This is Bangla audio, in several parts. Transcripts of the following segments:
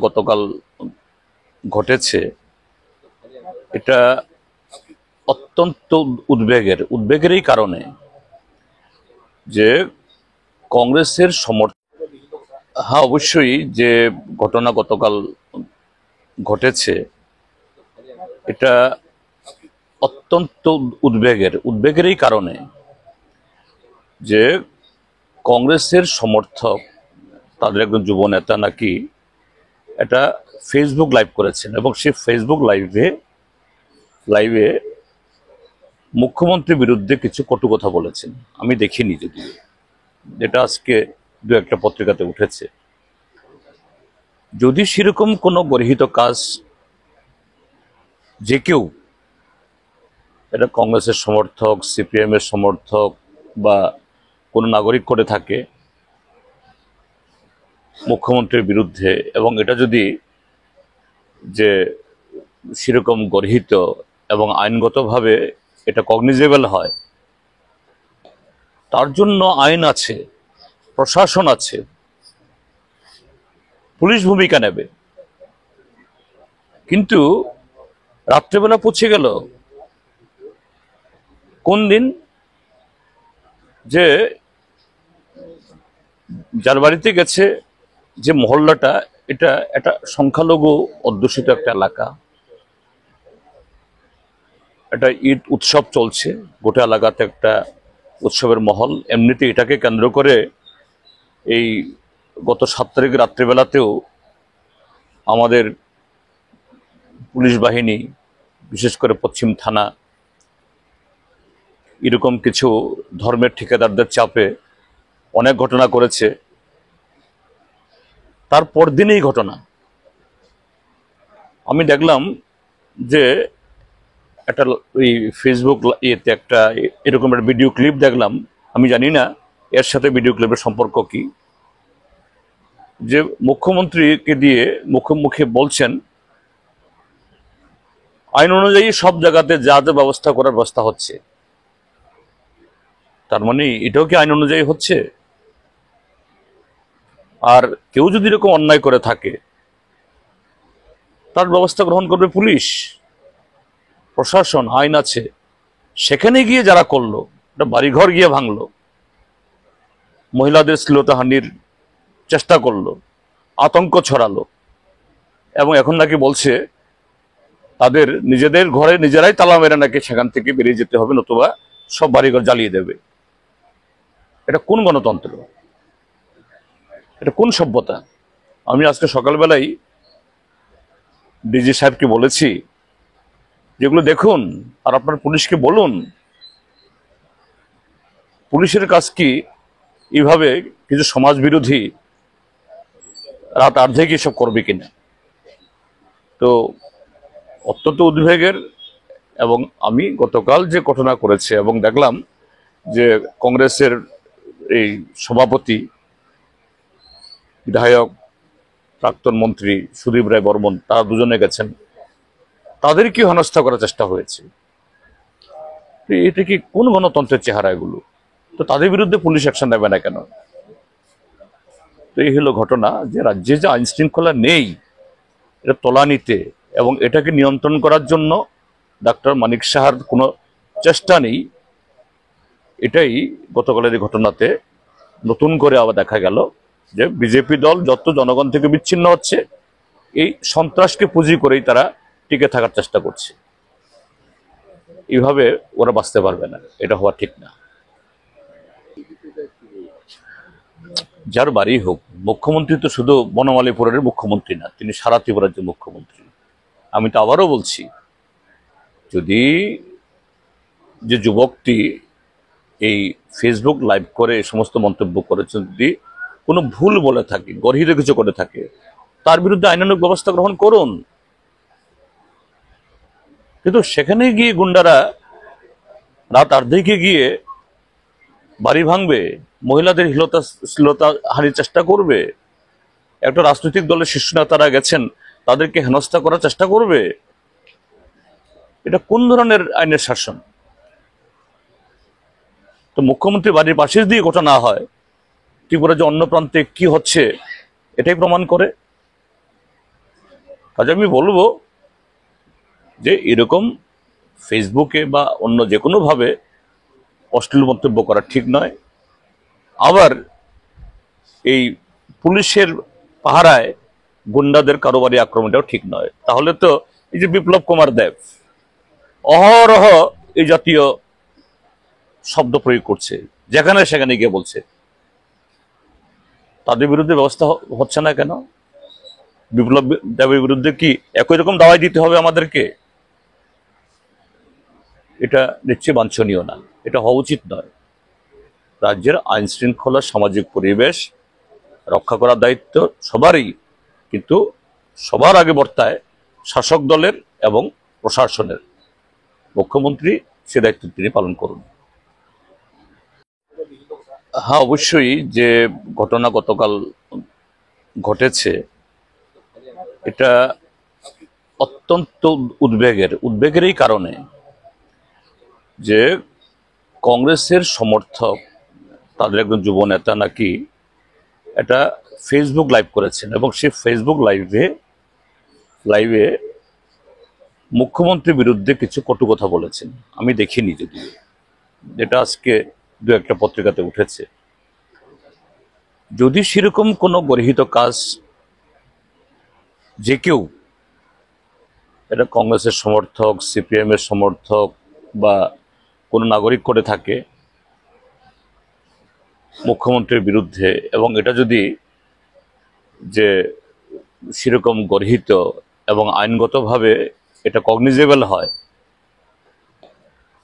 গতকাল ঘটেছে এটা অত্যন্ত উদ্বেগেরই কারণে যে কংগ্রেসের সমর্থন। হ্যাঁ, অবশ্যই যে ঘটনা গতকাল ঘটেছে এটা অত্যন্ত উদ্বেগেরই কারণে যে কংগ্রেসের সমর্থক তাদের একজন যুব নেতা নাকি এটা ফেসবুক লাইভ করেছেন এবং সেই ফেসবুক লাইভে মুখ্যমন্ত্রীর বিরুদ্ধে কিছু কটু কথা বলেছেন। আমি দেখিনি, যদি এটা আজকে দু একটা পত্রিকাতে উঠেছে। যদি সেরকম কোনো গর্হিত কাজ যে কেউ, এটা কংগ্রেসের সমর্থক, সিপিএম এর সমর্থক বা কোনো নাগরিক করে থাকে মুখ্যমন্ত্রীর বিরুদ্ধে, এবং এটা যদি যে সেরকম গর্হিত এবং আইনগতভাবে এটা কগনিজেবল হয়, তার জন্য আইন আছে, প্রশাসন আছে, পুলিশ ভূমিকা নেবে। কিন্তু রাত্রেবেলা পৌঁছে গেল কোন দিন যে যার বাড়িতে গেছে, যে মহল্লাটা, এটা একটা সংখ্যালঘু অধ্যুষিত একটা এলাকা, একটা ঈদ উৎসব চলছে, গোটা এলাকাতে একটা উৎসবের মহল। এমনিতে এটাকে কেন্দ্র করে এই গত 7 তারিখ রাত্রিবেলাতেও আমাদের পুলিশ বাহিনী, বিশেষ করে পশ্চিম থানা, এরকম কিছু ধর্মের ঠিকাদারদের চাপে অনেক ঘটনা করেছে। তারপর দিনই ঘটনা আমি দেখলাম যে একটা ওই ফেসবুক ইয়েতে একটা এরকম একটা ভিডিও ক্লিপ দেখলাম। আমি জানি না এর সাথে ভিডিও ক্লিপের সম্পর্ক কি, যে মুখ্যমন্ত্রীকে দিয়ে মুখে বলছেন আইন অনুযায়ী সব জায়গাতে যা যা ব্যবস্থা করার ব্যবস্থা হচ্ছে। তার মানে এটাও কি আইন অনুযায়ী হচ্ছে? আর কেউ যদি এরকম অন্যায় করে থাকে তার ব্যবস্থা গ্রহণ করবে পুলিশ, প্রশাসন, আইন আছে। সেখানে গিয়ে যারা করলো, এটা বাড়িঘর গিয়ে ভাঙলো, মহিলাদের শ্লীলতাহানির চেষ্টা করলো, আতঙ্ক ছড়ালো, এবং এখন নাকি বলছে তাদের নিজেদের ঘরে নিজেরাই তালা মেরে নাকি সেখান থেকে বেরিয়ে যেতে হবে, নতুবা সব বাড়িঘর জ্বালিয়ে দেবে। এটা কোন গণতন্ত্র? এটা কোন সভ্যতা? আমি আজকে সকালবেলায় ডিজি সাহেবকে বলেছি, যেগুলো দেখুন আর আপনার পুলিশকে বলুন, পুলিশের কাজ কি এইভাবে কিছু সমাজ বিরোধী রাত আর্ধেক এসব করবে কিনা। তো অত্যন্ত উদ্বেগের। এবং আমি গতকাল যে ঘটনা করেছে এবং দেখলাম যে কংগ্রেসের এই সভাপতি, বিধায়ক, প্রাক্তন মন্ত্রী সুদীপ রায় বর্মন, তারা দুজনে গেছেন, তাদেরকে হেনস্থা করার চেষ্টা হয়েছে। এটা কি কোন গণতন্ত্রের চেহারা এগুলো? তো তাদের বিরুদ্ধে পুলিশ অ্যাকশন নেবে না কেন? তো এই হলো ঘটনা, যে রাজ্যে যে আইন শৃঙ্খলা নেই এটা তলানিতে, এবং এটাকে নিয়ন্ত্রণ করার জন্য ডাক্তার মানিক সাহার কোনো চেষ্টা নেই। এটাই গতকালের এই ঘটনাতে নতুন করে আবার দেখা গেল যে বিজেপি দল যত জনগণ থেকে বিচ্ছিন্ন হচ্ছে, এই সন্ত্রাসকে পুঁজি করেই তারা টিকে থাকার চেষ্টা করছে। এইভাবে ওরা বাঁচতে পারবে না, এটা হওয়া ঠিক না। যার বাড়ি হোক, মুখ্যমন্ত্রী তো শুধু বনমালীপুরের মুখ্যমন্ত্রী না, তিনি সারা ত্রিপুরা রাজ্যের মুখ্যমন্ত্রী। আমি তো আবারও বলছি, যদি যে যুবকটি এই ফেসবুক লাইভ করে এই সমস্ত মন্তব্য করেছে, যদি কোনো ভুল বলে থাকে, গর্হিত কিছু করে থাকে, তার বিরুদ্ধে আইনানুগ ব্যবস্থা গ্রহণ করুন। কিন্তু সেখানে গিয়ে গুন্ডারা রাত আর্ধেকে গিয়ে বাড়ি ভাঙবে, মহিলাদের শ্লীলতাহানির চেষ্টা করবে, একটা রাজনৈতিক দলের শীর্ষ নেতারা গেছেন তাদেরকে হেনস্থা করার চেষ্টা করবে। এটা কোন ধরনের আইনের শাসন? তো মুখ্যমন্ত্রী বাড়ির পাশে দিয়ে ঘটনা না হয়, ত্রিপুরা যে অন্য প্রান্তে কি হচ্ছে এটাই প্রমাণ করে। কাজে আমি বলবো যে এরকম ফেসবুকে বা অন্য যে কোনোভাবে অশ্লীল মন্তব্য করা ঠিক নয়। আবার এই পুলিশের পাহারায় গুন্ডাদের কারোবারি আক্রমণটাও ঠিক নয়। তাহলে তো এই যে বিপ্লব কুমার দেব অহরহ এই জাতীয় শব্দ প্রয়োগ করছে, যেখানে সেখানে গিয়ে বলছে, তাদের বিরুদ্ধে ব্যবস্থা হচ্ছে না কেন? বিপ্লব দেবের বিরুদ্ধে কি একই রকম দাওয়াই দিতে হবে আমাদেরকে? এটা নিশ্চয়ই বাঞ্ছনীয় না, এটা হওয়া উচিত নয়। রাজ্যের আইন শৃঙ্খলা সামাজিক পরিবেশ রক্ষা করার দায়িত্ব সবারই, কিন্তু সবার আগে বর্তায় শাসক দলের এবং প্রশাসনের। মুখ্যমন্ত্রী সে দায়িত্ব তিনি পালন করুন। হ্যাঁ, অবশ্যই যে ঘটনা গতকাল ঘটেছে এটা অত্যন্ত উদ্বেগেরই কারণে যে কংগ্রেসের সমর্থক তাদের একজন যুব নেতা নাকি এটা ফেসবুক লাইভ করেছেন এবং সেই ফেসবুক লাইভে মুখ্যমন্ত্রীর বিরুদ্ধে কিছু কটু কথা বলেছেন। আমি দেখিনি, যদি যেটা আজকে দু একটা পত্রিকাতে উঠেছে। যদি সেরকম কোনো গর্হিত কাজ যে কেউ, এটা কংগ্রেসের সমর্থক, সিপিএম এর সমর্থক বা কোনো নাগরিক করে থাকে মুখ্যমন্ত্রীর বিরুদ্ধে, এবং এটা যদি যে সেরকম গর্হিত এবং আইনগতভাবে এটা কগনিজেবল হয়,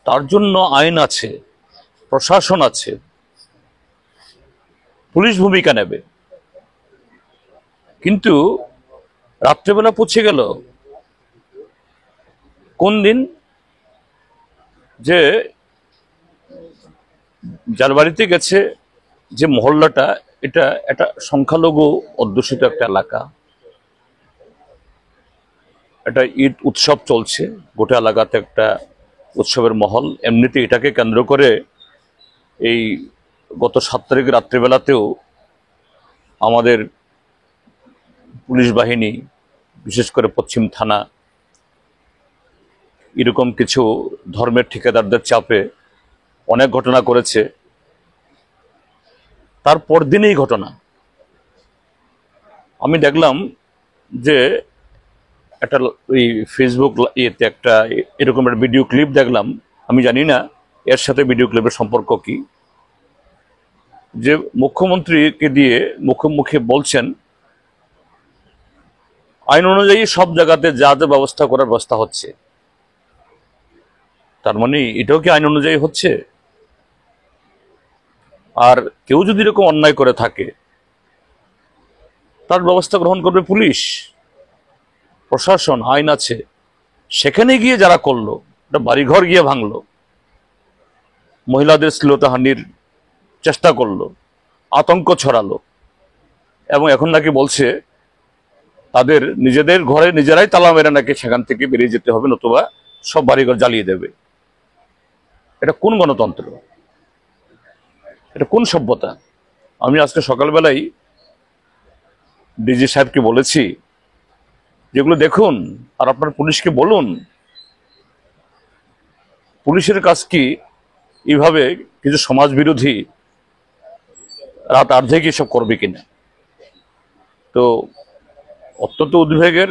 তার জন্য আইন আছে, প্রশাসন আছে, পুলিশ ভূমিকা নেবে। কিন্তু রাত্রেবেলা পৌঁছে গেল কোন দিন যে যার বাড়িতে গেছে, যে মহল্লাটা, এটা একটা সংখ্যালঘু অধ্যুষিত একটা এলাকা, একটা ঈদ উৎসব চলছে, গোটা এলাকাতে একটা উৎসবের মহল। এমনিতে এটাকে কেন্দ্র করে এই গত 7 তারিখ রাত্রিবেলাতেও আমাদের পুলিশ বাহিনী, বিশেষ করে পশ্চিম থানা, এরকম কিছু ধর্মের ঠিকাদারদের চাপে অনেক ঘটনা করেছে। তার পরদিনই ঘটনা আমি দেখলাম যে একটা ওই ফেসবুক ইয়েতে একটা এরকম একটা ভিডিও ক্লিপ দেখলাম। আমি জানি না এর সাথে ভিডিও ক্লিপের সম্পর্ক কি, যে মুখ্যমন্ত্রীকে দিয়ে মুখে বলছেন আইন অনুযায়ী সব জায়গাতে যা যা ব্যবস্থা করার ব্যবস্থা হচ্ছে। তার মানে এটাও কি আইন অনুযায়ী হচ্ছে? আর কেউ যদি এরকম অন্যায় করে থাকে তার ব্যবস্থা গ্রহণ করবে পুলিশ, প্রশাসন, আইন আছে। সেখানে গিয়ে যারা করলো, একটা বাড়িঘর গিয়ে ভাঙলো, মহিলাদের শ্লীলতাহানির চেষ্টা করলো, আতঙ্ক ছড়ালো, এবং এখন নাকি বলছে তাদের নিজেদের ঘরে নিজেরাই তালা মেরে নাকি সেখান থেকে বেরিয়ে যেতে হবে, নতুবা সব বাড়িঘর জ্বালিয়ে দেবে। এটা কোন গণতন্ত্র? এটা কোন সভ্যতা? আমি আজকে সকালবেলায় ডিজি সাহেবকে বলেছি, যেগুলো দেখুন আর আপনার পুলিশকে বলুন, পুলিশের কাজ কি এইভাবে কিছু সমাজ বিরোধী রাত আর্ধেক এসব করবে কিনা। তো অত্যন্ত উদ্বেগের।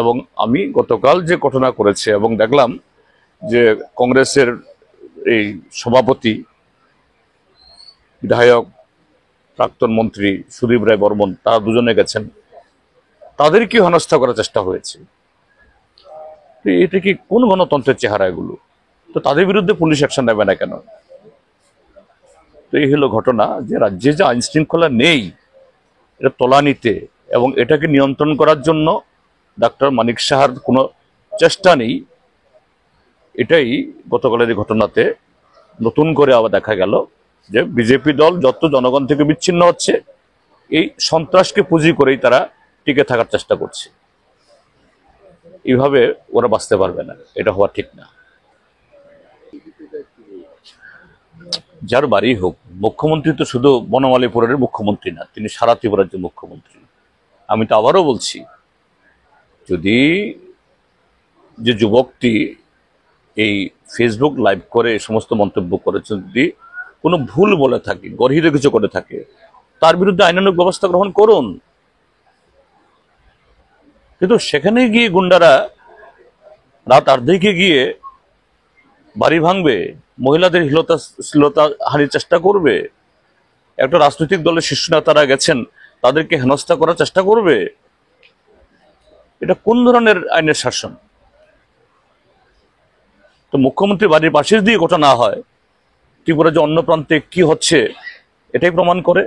এবং আমি গতকাল যে ঘটনা করেছে এবং দেখলাম যে কংগ্রেসের এই সভাপতি, বিধায়ক, প্রাক্তন মন্ত্রী সুদীপ রায় বর্মন, তারা দুজনে গেছেন, তাদেরকে হেনস্থা করার চেষ্টা হয়েছে। এটা কি কোন গণতন্ত্রের চেহারা এগুলো? তো তাদের বিরুদ্ধে পুলিশ অ্যাকশন নেবে না কেন? তো এই হলো ঘটনা, যে রাজ্যে যে আইন শৃঙ্খলা নেই এটা তলানিতে, এবং এটাকে নিয়ন্ত্রণ করার জন্য ডাক্তার মানিক সাহার কোনো চেষ্টা নেই। এটাই গতকালের এই ঘটনাতে নতুন করে আবার দেখা গেল যে বিজেপি দল যত জনগণ থেকে বিচ্ছিন্ন হচ্ছে, এই সন্ত্রাসকে পুঁজি করেই তারা টিকে থাকার চেষ্টা করছে। এইভাবে ওরা বাঁচতে পারবে না, এটা হওয়া ঠিক না। যার বাড়ি হোক, মুখ্যমন্ত্রী তো শুধু বনমালীপুরের মুখ্যমন্ত্রী না, তিনি সারা ত্রিপুরার যে মুখ্যমন্ত্রী। আমি তো আবারও বলছি যদি যে যুবকটি এই ফেসবুক লাইভ করে এই সমস্ত মন্তব্য করেছে, যদি কোনো ভুল বলে থাকে, গর্হিত কিছু করে থাকে, তার বিরুদ্ধে আইনানুগ ব্যবস্থা গ্রহণ করুন। কিন্তু সেখানে গিয়ে গুন্ডারা রাত আর্ধেকে গিয়ে বাড়ি ভাঙবে, মহিলাদের শ্লীলতা হানির চেষ্টা করবে, একটা রাজনৈতিক দলের শীর্ষ নেতারা গেছেন তাদেরকে হেনস্থা করার চেষ্টা করবে। এটা কোন ধরনের আইনের শাসন? তো মুখ্যমন্ত্রী বাড়ির পাশে দিয়ে ঘটনা না হয়, ত্রিপুরা যে অন্য প্রান্তে কি হচ্ছে এটাই প্রমাণ করে।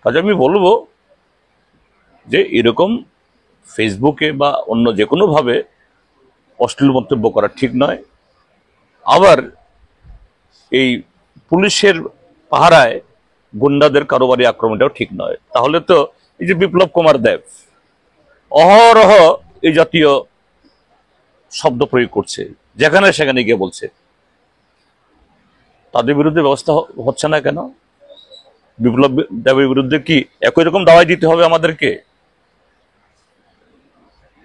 কাজে আমি বলবো যে এরকম ফেসবুকে বা অন্য যে কোনো ভাবে অশ্লীল মন্তব্য করা ঠিক নয়। আবার এই পুলিশের পাহারায় গুন্ডাদের কারোবারি আক্রমণটাও ঠিক নয়। তাহলে তো এই যে বিপ্লব কুমার দেব অহরহ এই জাতীয় শব্দ প্রয়োগ করছে, যেখানে সেখানে গিয়ে বলছে, তাদের বিরুদ্ধে ব্যবস্থা হচ্ছে না কেন? বিপ্লব দেবের বিরুদ্ধে কি একই রকম দাওয়াই দিতে হবে আমাদেরকে?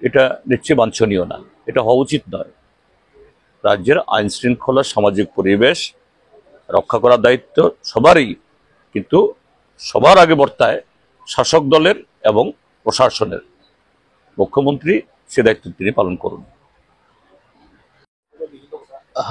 এটা নিশ্চয়ই বাঞ্ছনীয় না, এটা হওয়া উচিত নয়। রাজ্যের আইন শৃঙ্খলা, সামাজিক পরিবেশ রক্ষা করার দায়িত্ব সবারই, কিন্তু সবার আগে বর্তায় শাসক দলের এবং প্রশাসনের। মুখ্যমন্ত্রী সে দায়িত্ব তিনি পালন করুন।